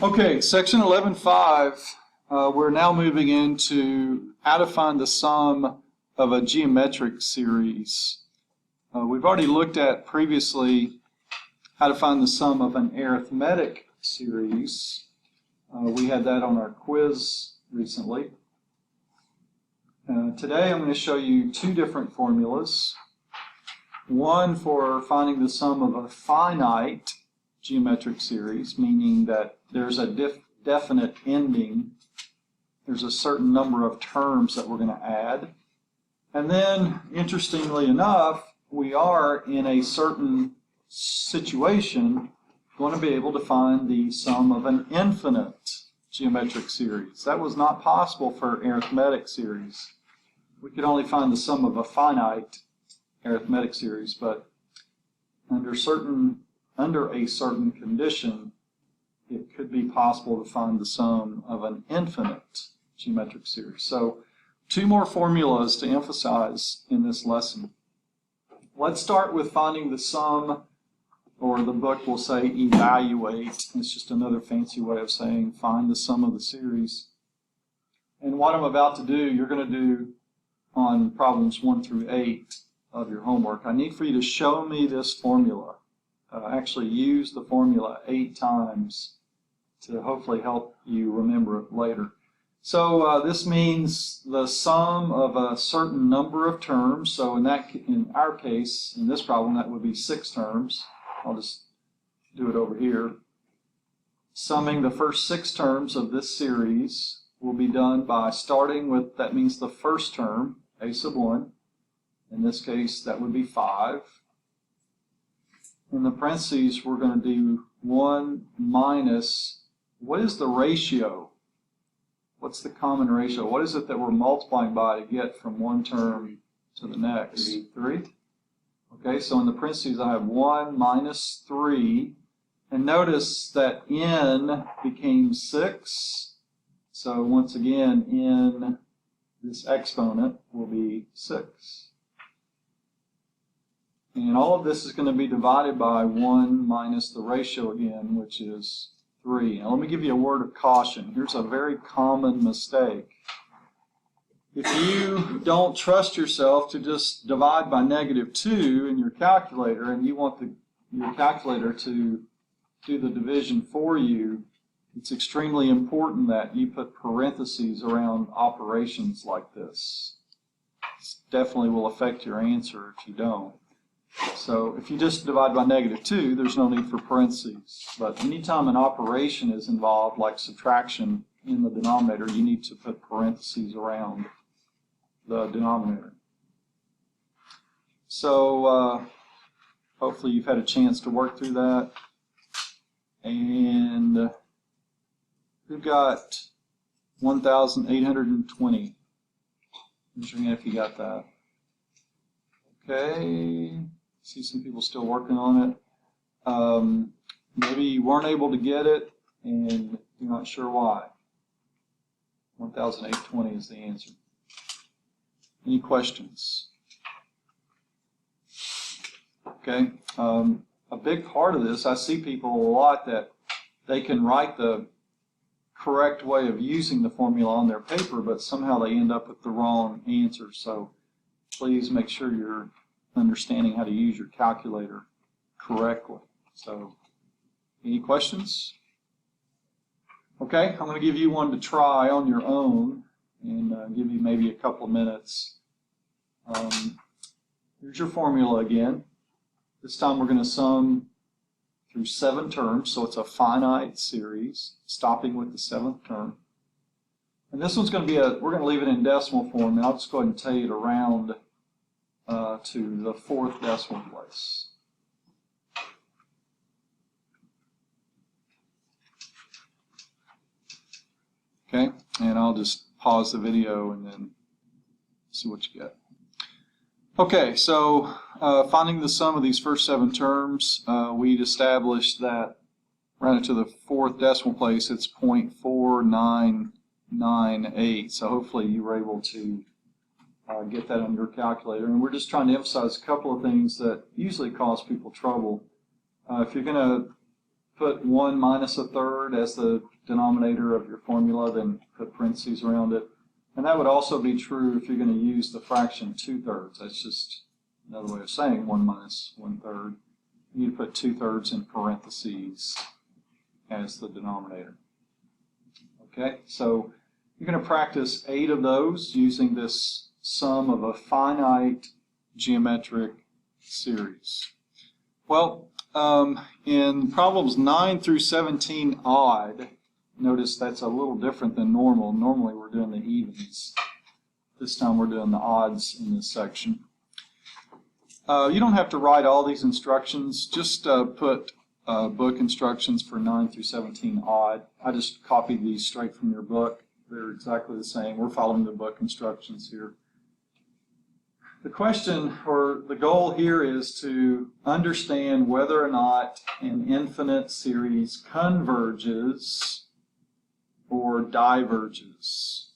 Okay, section 11.5, we're now moving into how to find the sum of a geometric series. We've already looked at previously how to find the sum of an arithmetic series. We had that on our quiz recently. Today I'm going to show you two different formulas. One for finding the sum of a finite geometric series, meaning that there's a definite ending. There's a certain number of terms that we're going to add. And then, interestingly enough, we are in a certain situation going to be able to find the sum of an infinite geometric series. That was not possible for arithmetic series. We could only find the sum of a finite arithmetic series, but under a certain condition, it could be possible to find the sum of an infinite geometric series. So, two more formulas to emphasize in this lesson. Let's start with finding the sum, or the book will say evaluate. It's just another fancy way of saying find the sum of the series. And what I'm about to do, you're going to do on problems 1 through 8 of your homework. I need for you to show me this formula. Actually use the formula 8 times to hopefully help you remember it later. So this means the sum of a certain number of terms. So in our case, in this problem, that would be 6 terms. I'll just do it over here. Summing the first 6 terms of this series will be done by starting with, that means the first term, a sub 1. In this case, that would be 5. In the parentheses, we're going to do 1 minus, what is the ratio? What's the common ratio? What is it that we're multiplying by to get from one term to the next? 3. Okay, so in the parentheses, I have 1 minus 3. And notice that n became 6. So once again, n, this exponent, will be 6. And all of this is going to be divided by 1 minus the ratio again, which is 3. Now let me give you a word of caution. Here's a very common mistake. If you don't trust yourself to just divide by -2 in your calculator, and you want your calculator to do the division for you, it's extremely important that you put parentheses around operations like this. This definitely will affect your answer if you don't. So if you just divide by -2, there's no need for parentheses. But anytime an operation is involved, like subtraction in the denominator, you need to put parentheses around the denominator. So hopefully you've had a chance to work through that. And we've got 1,820. Raise your hand if you got that. Okay. See some people still working on it. Maybe you weren't able to get it and you're not sure why. 1,820 is the answer. Any questions? Okay. A big part of this, I see people a lot that they can write the correct way of using the formula on their paper, but somehow they end up with the wrong answer. So please make sure you're understanding how to use your calculator correctly. So, any questions? Okay, I'm going to give you one to try on your own and give you maybe a couple of minutes. Here's your formula again. This time we're going to sum through 7 terms, so it's a finite series, stopping with the 7th term. And this one's going to be we're going to leave it in decimal form, and I'll just go ahead and tell you to round to the 4th decimal place. Okay, and I'll just pause the video and then see what you get. Okay, so finding the sum of these first 7 terms, we'd established that rounded to the 4th decimal place, it's 0.4998. So hopefully you were able to get that on your calculator. And we're just trying to emphasize a couple of things that usually cause people trouble. If you're going to put 1 minus a third as the denominator of your formula, then put parentheses around it. And that would also be true if you're going to use the fraction 2/3. That's just another way of saying 1 minus 1/3. You put 2/3 in parentheses as the denominator. Okay, so you're going to practice 8 of those using this sum of a finite geometric series. Well, in problems 9 through 17 odd, notice that's a little different than normal. Normally we're doing the evens. This time we're doing the odds in this section. You don't have to write all these instructions. Just put book instructions for 9 through 17 odd. I just copied these straight from your book. They're exactly the same. We're following the book instructions here. The question or the goal here is to understand whether or not an infinite series converges or diverges.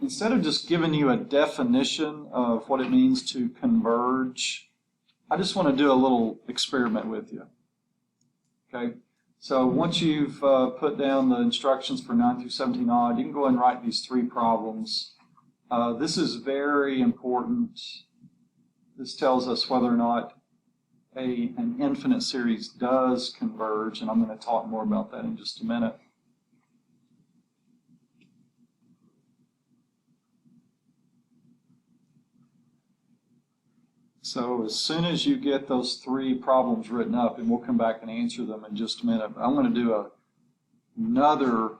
Instead of just giving you a definition of what it means to converge, I just want to do a little experiment with you. Okay, so once you've put down the instructions for 9 through 17 odd, you can go ahead and write these 3 problems. This is very important. This tells us whether or not an infinite series does converge, and I'm going to talk more about that in just a minute. So as soon as you get those 3 problems written up, and we'll come back and answer them in just a minute, but I'm going to do another,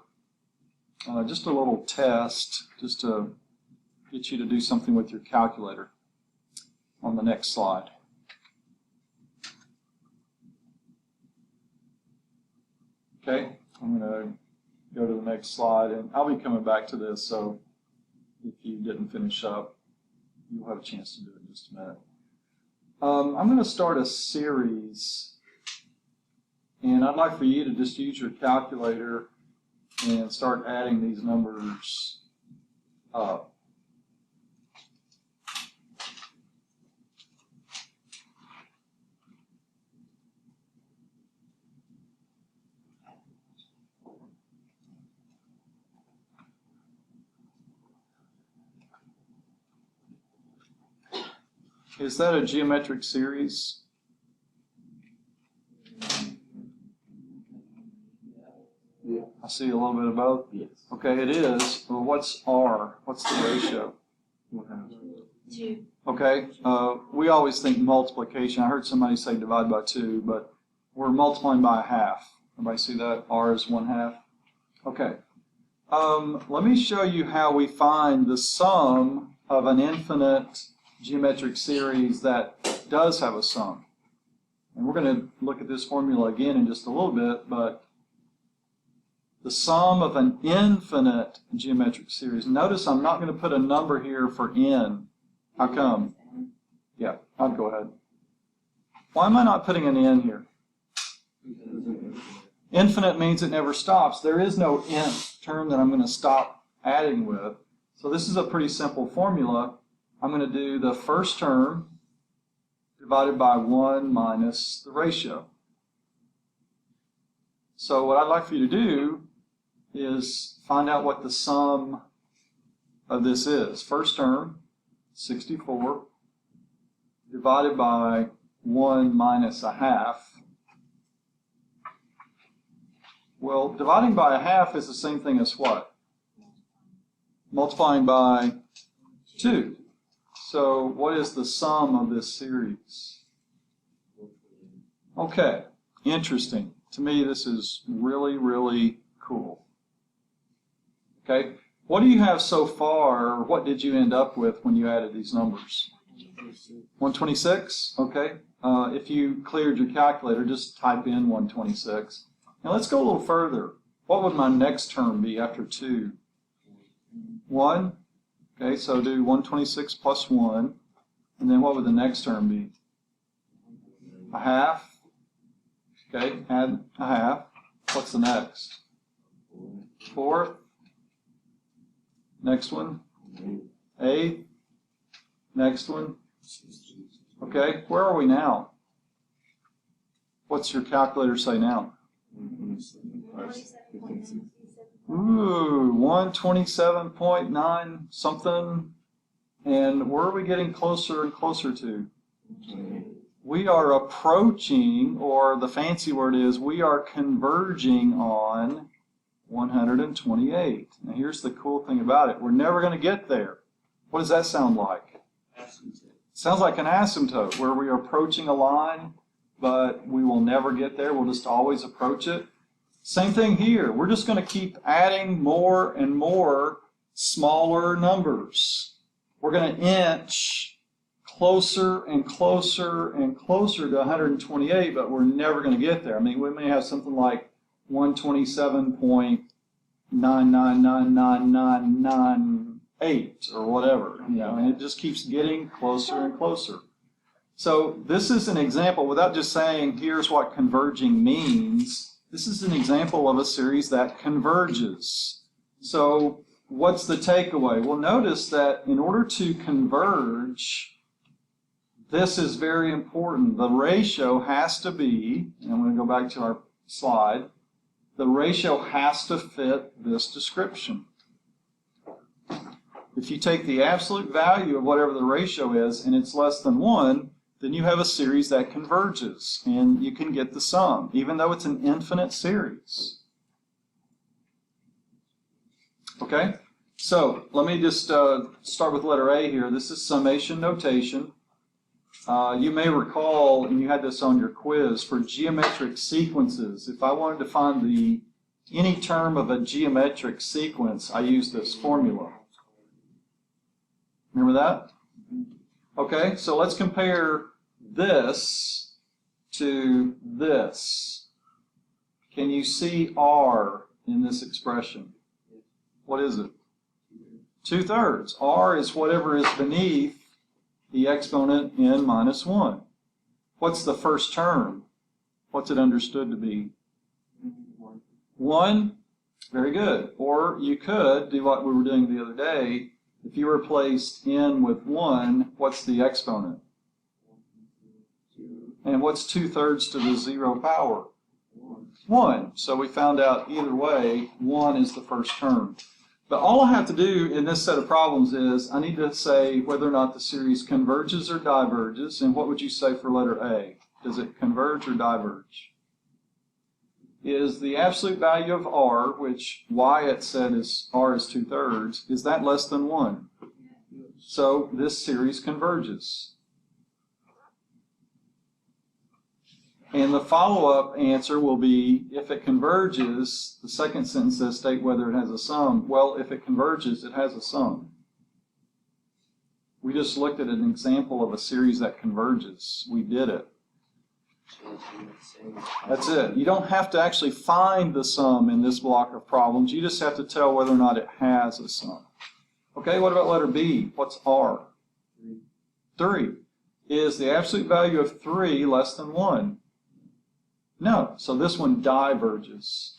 just a little test, just to get you to do something with your calculator on the next slide. Okay, I'm going to go to the next slide, and I'll be coming back to this, so if you didn't finish up, you'll have a chance to do it in just a minute. I'm going to start a series, and I'd like for you to just use your calculator and start adding these numbers up. Is that a geometric series? Yeah. I see a little bit of both. Yes. Okay, it is. Well, what's R? What's the ratio? 2. Okay, we always think multiplication. I heard somebody say divide by 2, but we're multiplying by a half. Everybody see that? R is 1/2. Okay. Let me show you how we find the sum of an infinite geometric series that does have a sum. And we're going to look at this formula again in just a little bit, but the sum of an infinite geometric series. Notice I'm not going to put a number here for n. How come? Yeah, I'll go ahead. Why am I not putting an n here? Infinite means it never stops. There is no nth term that I'm going to stop adding with. So this is a pretty simple formula. I'm going to do the first term divided by 1 minus the ratio. So what I'd like for you to do is find out what the sum of this is. First term, 64, divided by 1 minus a half. Well, dividing by a half is the same thing as what? Multiplying by 2. So what is the sum of this series? Okay, interesting. To me, this is really, really cool. Okay, what do you have so far? What did you end up with when you added these numbers? 126? Okay. If you cleared your calculator, just type in 126. Now let's go a little further. What would my next term be after 2? 1? Okay, so do 126 plus 1. And then what would the next term be? A half. Okay, add a half. What's the next? 4th. Next one. 8th. Next one. Okay, where are we now? What's your calculator say now? Ooh, 127.9 something. And where are we getting closer and closer to? We are approaching, or the fancy word is, we are converging on 128. Now here's the cool thing about it. We're never going to get there. What does that sound like? Asymptote. Sounds like an asymptote, where we are approaching a line, but we will never get there. We'll just always approach it. Same thing here. We're just going to keep adding more and more smaller numbers. We're going to inch closer and closer and closer to 128, but we're never going to get there. I mean, we may have something like 127.9999998 or whatever, you know, and it just keeps getting closer and closer. So this is an example, without just saying here's what converging means, this is an example of a series that converges. So what's the takeaway? Well, notice that in order to converge, this is very important. The ratio has to be, and I'm going to go back to our slide, the ratio has to fit this description. If you take the absolute value of whatever the ratio is and it's less than 1, then you have a series that converges and you can get the sum, even though it's an infinite series. Okay, so let me just start with letter A here. This is summation notation. You may recall, and you had this on your quiz, for geometric sequences, if I wanted to find any term of a geometric sequence, I use this formula. Remember that? Okay, so let's compare this to this. Can you see R in this expression? What is it? 2/3. R is whatever is beneath the exponent n minus 1. What's the first term? What's it understood to be? 1? Very good. Or you could do what we were doing the other day. If you replaced n with 1, what's the exponent? And what's 2/3 to the 0 power? 1. So we found out either way, 1 is the first term. But all I have to do in this set of problems is I need to say whether or not the series converges or diverges. And what would you say for letter A? Does it converge or diverge? Is the absolute value of R, which Wyatt said is R is 2/3, is that less than 1? So this series converges. And the follow-up answer will be, if it converges, the second sentence says state whether it has a sum. Well, if it converges, it has a sum. We just looked at an example of a series that converges. We did it. That's it. You don't have to actually find the sum in this block of problems. You just have to tell whether or not it has a sum. Okay, what about letter B? What's R? 3. Is the absolute value of 3 less than 1? No. So this one diverges.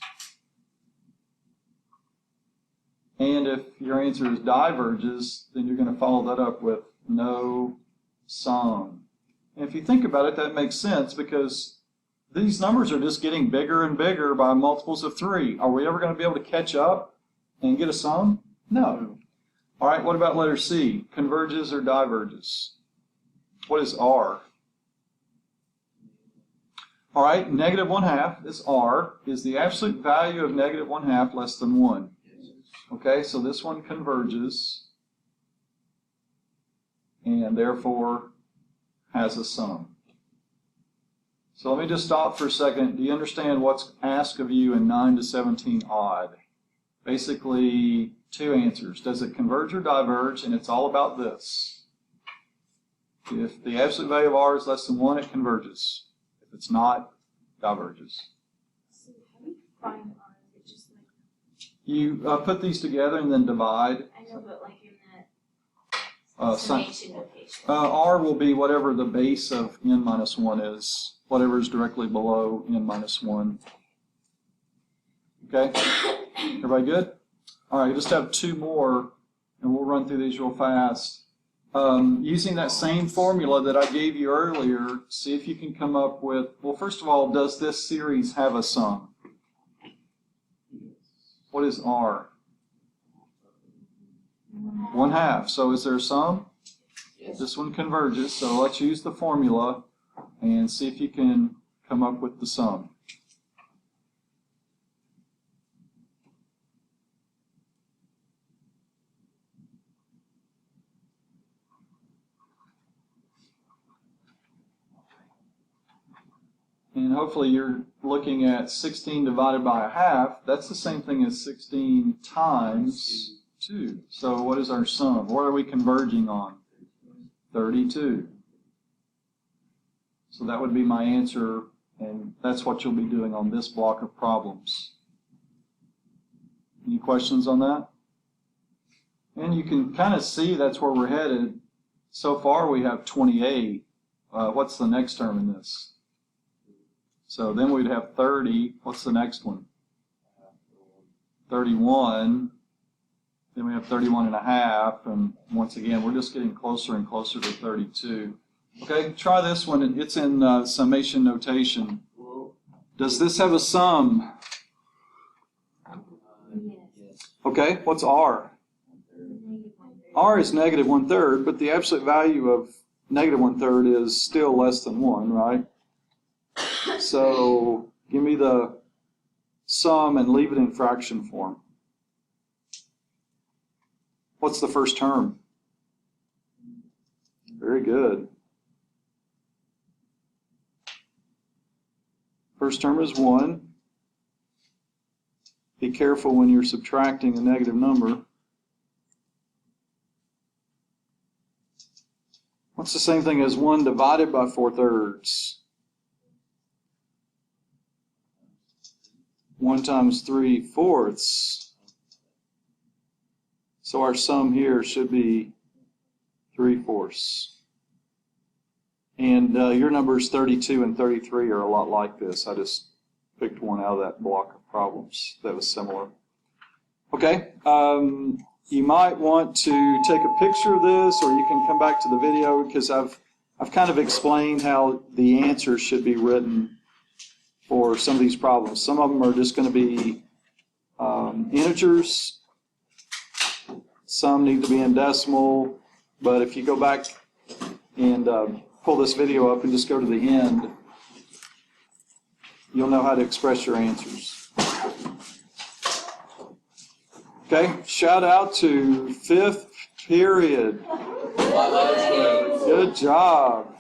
And if your answer is diverges, then you're going to follow that up with no sum. And if you think about it, that makes sense because these numbers are just getting bigger and bigger by multiples of 3. Are we ever going to be able to catch up and get a sum? No. All right, what about letter C? Converges or diverges? What is R? All right, negative 1/2 is R. Is the absolute value of negative 1/2 less than 1? Okay, so this one converges and therefore has a sum. So let me just stop for a second. Do you understand what's asked of you in 9 to 17 odd? Basically, 2 answers. Does it converge or diverge? And it's all about this. If the absolute value of R is less than 1, it converges. If it's not, diverges. So how do you find R? Is it just like... You put these together and then divide. I know, but like in that summation notation. R will be whatever the base of n minus 1 is. Whatever is directly below n minus 1. Okay? Everybody good? All right, just have 2 more, and we'll run through these real fast. using that same formula that I gave you earlier, see if you can come up with, well, first of all, does this series have a sum? What is R? 1/2. So is there a sum? Yes. This one converges, so let's use the formula and see if you can come up with the sum. And hopefully you're looking at 16 divided by 1/2. That's the same thing as 16 times 2. So what is our sum? What are we converging on? 32. So that would be my answer, and that's what you'll be doing on this block of problems. Any questions on that? And you can kind of see that's where we're headed. So far we have 28. What's the next term in this? So then we'd have 30. What's the next one? 31. Then we have 31.5. And once again, we're just getting closer and closer to 32. Okay, try this one. It's in summation notation. Does this have a sum? Yes. Okay, what's R? R is negative 1/3, but the absolute value of negative 1/3 is still less than 1, right? So give me the sum and leave it in fraction form. What's the first term? Very good. First term is 1. Be careful when you're subtracting a negative number. What's the same thing as 1 divided by 4/3? 1 times 3/4. So our sum here should be 3/4. And your numbers 32 and 33 are a lot like this. I just picked one out of that block of problems that was similar. Okay, you might want to take a picture of this, or you can come back to the video, because I've kind of explained how the answers should be written for some of these problems. Some of them are just going to be integers. Some need to be in decimal. But if you go back and pull this video up and just go to the end, you'll know how to express your answers. Okay, shout out to 5th period. Good job.